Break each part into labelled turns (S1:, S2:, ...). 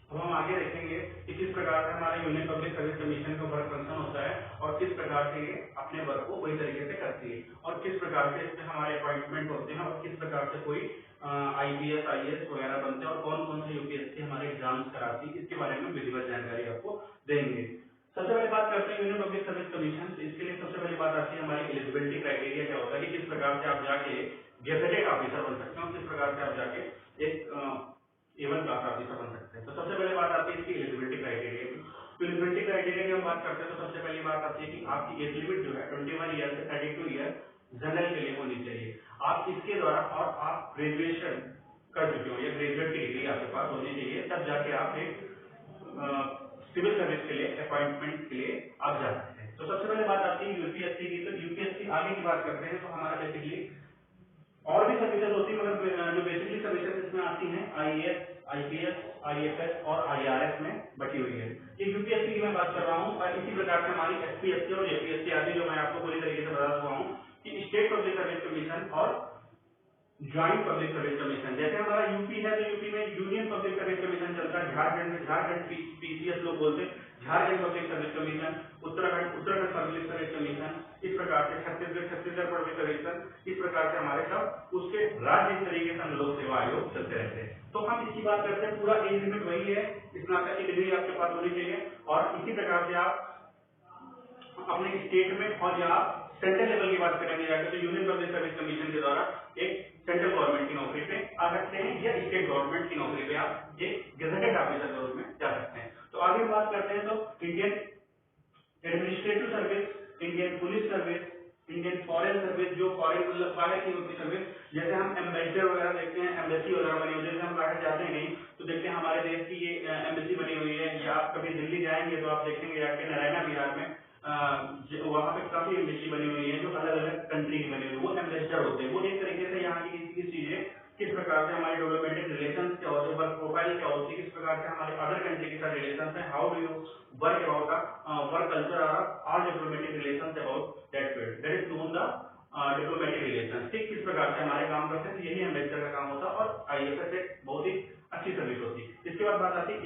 S1: अब हम आगे देखेंगे कि किस प्रकार से हमारा यूनियन पब्लिक सर्विस कमीशन का वर्क फंक्शन होता है और किस प्रकार से ये अपने वर्क को वही तरीके से करती है और किस प्रकार से इसमें हमारे अपॉइंटमेंट होते हैं और किस प्रकार से कोई आईपीएस आईएएस वगैरह बनते हैं और कौन कौन से यूपीएससी हमारे एग्जाम्स कराती है, इसके बारे में विधिवत जानकारी आपको देंगे। सबसे पहले बात करते हैं यूनियन पब्लिक सर्विस कमीशन। इसके लिए सबसे पहले बात आती है हमारी एलिजिबिलिटी क्राइटेरिया क्या होता है कि किस प्रकार से आप जाके गेजेटेड ऑफिसर बन सकते हो, किस प्रकार से आप जाके एक A1 क्लास ऑफिसर बन सकते हैं। तो सबसे पहले बात आती है इसकी एलिजिबिलिटी क्राइटेरिया की। तो एलिजिबिलिटी क्राइटेरिया की हम बात करते हैं तो सबसे पहली बात आती है कि आपकी एज लिमिट जो है 21 ईयर से 32 ईयर जनरल के लिए होनी चाहिए। आप इसके द्वारा और आप ग्रेजुएशन कर चुके हो या ग्रेजुएट की डिग्री आपके पास होनी चाहिए, तब जाके आप एक सिविल सर्विस के लिए अपॉइंटमेंट के लिए आप जा सकते हैं। तो सबसे पहले बात आती है यूपीएससी की। तो यूपीएससी आगे की बात करते हैं तो हमारा बेसिकली और भी सर्विसेज होती है, मगर जो बेसिकली सर्विसेज इसमें आती हैं आईएएस, आईपीएस, आईएफएस और आईआरएस में बटी हुई है। ये यूपीएससी की मैं बात कर रहा हूँ और इसी प्रकार से हमारी एसपीएससी और एपीएससी आदि जो मैं आपको पूरी तरीके से बता चुका हूँ कि स्टेट पब्लिक सर्विस कमीशन और ज्वाइंट पब्लिक सर्विस कमीशन। जैसे हमारा यूपी है तो यूपी में यूनियन पब्लिक सर्विस कमीशन चलता है, झारखंड में झारखंड पीसीएस लोग बोलते हैं, Jharkhand public Service commission, Uttarakhand public Service commission, इस प्रकार से छत्तीसगढ़ पब्लिक कमीशन, इस प्रकार से हमारे सब उसके राज्य इस तरीके से हम लोक सेवा आयोग चलते रहते हैं। तो हम इसकी बात करते हैं, पूरा एज लिमिट वही है, स्नातक की डिग्री आपके पास होनी चाहिए और इसी प्रकार से आप अपने स्टेट में और या सेंट्रल लेवल की बात करेंगे जाकर तो यूनियन पब्लिक सर्विस कमीशन के द्वारा एक सेंट्रल गवर्नमेंट की नौकरी पे आ सकते हैं या स्टेट गवर्नमेंट की नौकरी पे आप एक गेजेटेड ऑफिसर के रूप में जा सकते हैं। तो आगे बात करते हैं तो Indian administrative service, Indian police service, Indian foreign service, जो फॉरेन मतलब बाहर की होती सर्विस, जैसे हम एम्बेसडर वगैरह देखते हैं, एम्बेसी वगैरह बनी हुई है, जैसे हम बाहर जाते हैं नहीं तो देखते हैं हमारे देश की ये एम्बेसी बनी हुई है, या आप कभी दिल्ली जाएंगे तो आप देखेंगे जाके नारायणा बिहार में वहाँ पे काफी एम्बेसी बनी हुई है जो अलग अलग कंट्री की बनी हुई है, वो एम्बेसडर होते हैं। वो एक तरीके से यहाँ की किस चीजें किस प्रकार से हमारे डिप्लोमेटिक रिलेशंस क्या होते हैं, वर्क प्रोफाइल क्या होती है, किस प्रकार से हमारे अदर कंट्री के साथ रिलेशंस है, how do you work about work culture और diplomatic relations about that field, that is known the diplomatic relations. ठीक किस प्रकार से हमारे काम करते हैं, तो यही एम्बेसडर का काम होता है और आईएफएस एक बहुत ही अच्छी सर्विस होती है। इसके बाद बात आती है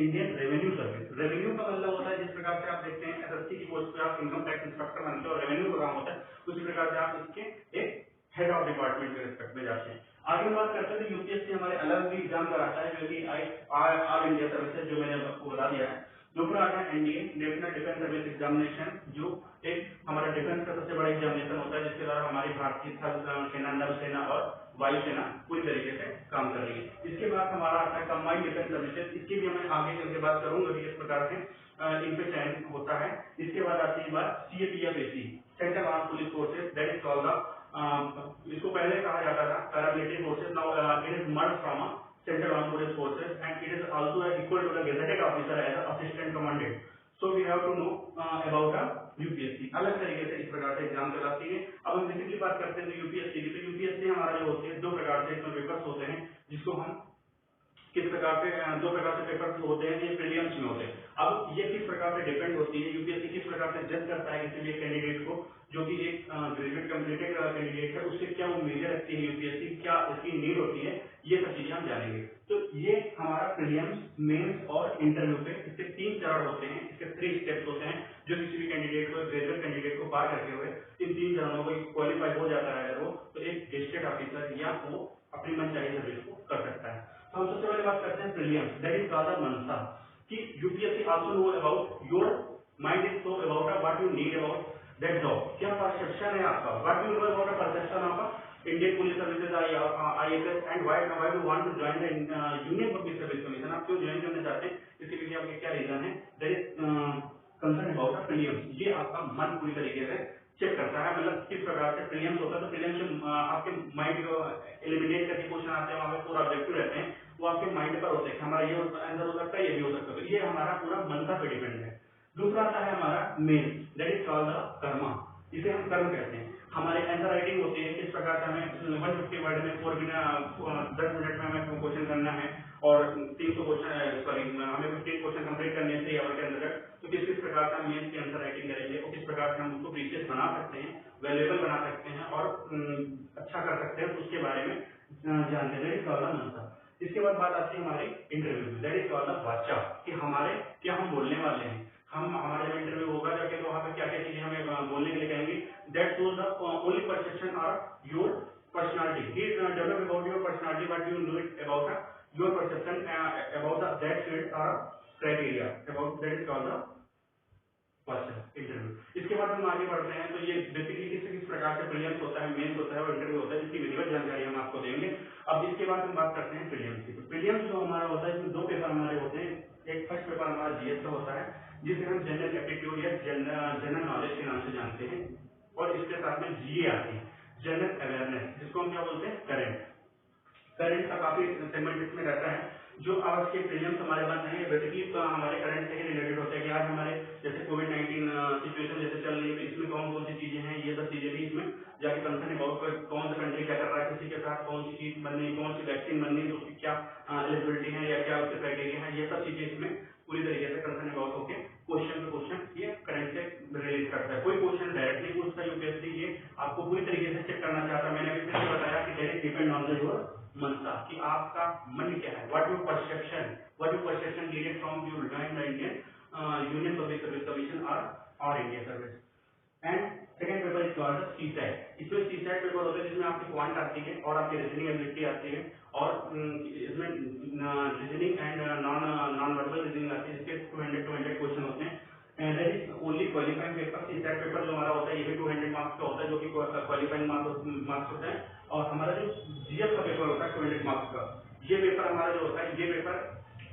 S1: इंडियन रेवेन्यू सर्विस। रेवेन्यू का मतलब होता है जिस प्रकार से आप देखते हैं एसएससी की पोस्ट पे आप इनकम टैक्स इंस्पेक्टर बनते हैं और रेवेन्यू का काम होता है उसी प्रकार से आप इसके एक हेड ऑफ डिपार्टमेंट के रिस्पेक्ट में जाते हैं। आगे बात करते हैं तो यूपीएससी हमारे अलग भी एग्जाम कराता है जो कि ऑल इंडिया सर्विसेज जो मैंने आपको बता दिया है। दूसरा आता है NDA, national defence service examination, जो एक हमारा डिफेंस का सबसे बड़ा एग्जामिनेशन होता है जिसके द्वारा हमारी भारतीय थल सेना, नभ सेना और वायुसेना पूरी तरीके से काम कर रही है। इसके बाद हमारा आता है कंबाइंड डिफेंस सर्विसेज, इसकी भी मैं आगे चल के बात करूंगा कि किस प्रकार से इन पे चयन होता है। इसके बाद आती है बात CAPFAC, central arm police forces, that is called the इसको पहले कहा जाता था paramilitary forces, now it is merge from Central Armed Police Forces and it is also equal to the gazetted officer as an assistant commandant. So we have to know about a UPSC। अलग तरीके से इस प्रकार से exam चलाती है। अब हम बेसिकली बात करते हैं यूपीएससी की। तो यूपीएससी हमारा जो होती है दो प्रकार से इसमें पेपर्स होते हैं जिसको हम किस प्रकार से दो प्रकार से पेपर होते हैं, ये प्रीलिम्स में होते हैं। अब ये किस प्रकार से डिपेंड होती है, यूपीएससी किस प्रकार से जज करता है किसी भी कैंडिडेट को जो कि एक ग्रेजुएट कंप्लीटेड कैंडिडेट है, उससे क्या उम्मीदें रखती है यूपीएससी, क्या इसकी नीड होती है, ये सब चीजें हम जानेंगे। तो ये हमारा प्रीलिम्स, मेंस और इंटरव्यू पे इसके 3 चरण होते हैं, इसके 3 स्टेप्स होते हैं जो किसी भी कैंडिडेट को, ग्रेजुएट कैंडिडेट को पार करके हुए इन 3 चरणों को क्वालिफाई हो जाता है अगर वो, तो एक गेजेटेड ऑफिसर या वो अपनी मनचाही सर्विस को कर सकता है। तो हम सबसे पहले बात करते हैं प्रीलिम्स, दैट इज कॉल्ड मनसा, कि UPSC also know about your mind is so about what you need about that job, क्या परसेप्शन है आपका, what you know about the perception of Indian police services IFS and why you want to join the Union Public Service Commission, आप क्यों join करना चाहते हैं, इसके पीछे आपके क्या रीजन है, that is concern about the prelims. ये आपका मन पूरी तरीके से चेक करता है, मतलब किस प्रकार से प्रीलिम्स होता है। तो प्रीलिम्स आपके माइंड को एलिमिनेट करके क्वेश्चन आते हैं, वहां पे पूरा ऑब्जेक्टिव रहते हैं, वो आपके माइंड पर होते हैं, हमारा ये आंसर हो सकता है, ये भी हो सकता है, तो ये हमारा पूरा मनसा पे डिपेंड है। दूसरा आता है हमारा main, that is called the Karma, इसे हम कर्म कहते हैं। हमारे आंसर राइटिंग होती है, किस प्रकार से हमें 150 वर्ड में 10 मिनट में हमें क्वेश्चन करना है और 300 क्वेश्चन सॉरी हमें 15 क्वेश्चन कंप्लीट करने से आवर के अंदर, तो किस किस प्रकार से हम मेंस की आंसर राइटिंग करेंगे और किस प्रकार से हम उसको प्रीशियस बना सकते हैं, वैल्यूएबल बना सकते हैं और अच्छा कर सकते हैं, तो उसके बारे में जानते हैं मनसा। इसके बाद बात आती है हमारे interview, that is called the वाचा, कि हमारे क्या हम बोलने वाले हैं, हम हमारे इंटरव्यू होगा जाके तो वहाँ पे क्या क्या चीजें हमें बोलने के लिए कहेंगे, that shows the only perception of your personality. He develop about your personality, what you know it about your perception about that field or criteria about that is called the question interview. इसके बाद हम आगे बढ़ते हैं, तो ये basically किस प्रकार से प्रीलिम्स होता है, मेंस होता है और इंटरव्यू होता है, जिसकी विधिवत जानकारी हम आपको देंगे। अब इसके बाद हम बात करते हैं प्रीलिम्स की। तो प्रीलिम्स जो हमारा होता है, इसमें दो पेपर हमारे होते हैं। एक फर्स्ट पेपर हमारा जीएस का होता है, जिसे हम जनरल एप्टीट्यूड या जनरल नॉलेज के नाम से जानते हैं, और इसके साथ में जीए आती है, जनरल अवेयरनेस, जिसको हम क्या बोलते हैं, करंट का काफी सेगमेंट इसमें रहता है। जो आज के प्रीलिम्स हमारे पास हैं बेसिकली हमारे करंट से ही रिलेटेड होते हैं, कि आज हमारे जैसे कोविड-19 सिचुएशन जैसे चल रही है, इसमें कौन कौन सी चीजें हैं, ये सब चीजें भी इसमें जाके कंसर्न अबाउट कौन सा कंट्री क्या कर रहा है, किसी के साथ कौन सी चीज बननी है, कौन सी वैक्सीन बननी है, तो उसकी क्या एलिजिबिलिटी है या क्या उसके क्राइटेरिया है, ये सब चीजें इसमें पूरी तरीके से कंसर्न अबाउट होके क्वेश्चन पे क्वेश्चन ये करंट से रिलेट करता है। कोई क्वेश्चन डायरेक्टली पूछता है यूपीएससी, ये आपको पूरी तरीके से चेक करना चाहता है। मैंने अभी पहले बताया कि that is depend on your मनसा, कि आपका मन क्या है, what your perception needed from your Indian Union Public Service Commission और Indian service. And second paper is called CSAT. इसमें सीसैट पेपर होता है जिसमें आपकी क्वांट आती है और आपकी रीजनिंग एबिलिटी आती है, और इसमें reasoning and non verbal reasoning आती है, जिसके 200 क्वेश्चन होते हैं। That is only qualifying paper. CSAT paper जो हमारा होता है ये भी 200 मार्क्स का होता है, जो कि क्वालिफाइंग मार्क्स होता है। और हमारा जो जीएस का पेपर होता है 200 मार्क्स का, ये पेपर हमारा जो होता है, ये पेपर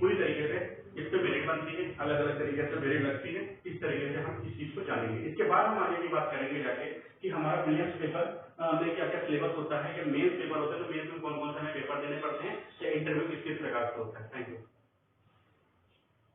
S1: पूरी तरीके से इस पे मेरिट बनती है, अलग अलग तरीके से मेरिट लगती है। इस तरीके से हम इस चीज को जानेंगे। इसके बाद हम आगे की बात करेंगे जाके कि हमारा प्रीलिम्स पेपर में क्या क्या सिलेबस होता है, कि मेंस पेपर होता है, तो मेंस में कौन कौन से हमें पेपर देने पड़ते हैं, या इंटरव्यू किस किस प्रकार से होता है। Thank you.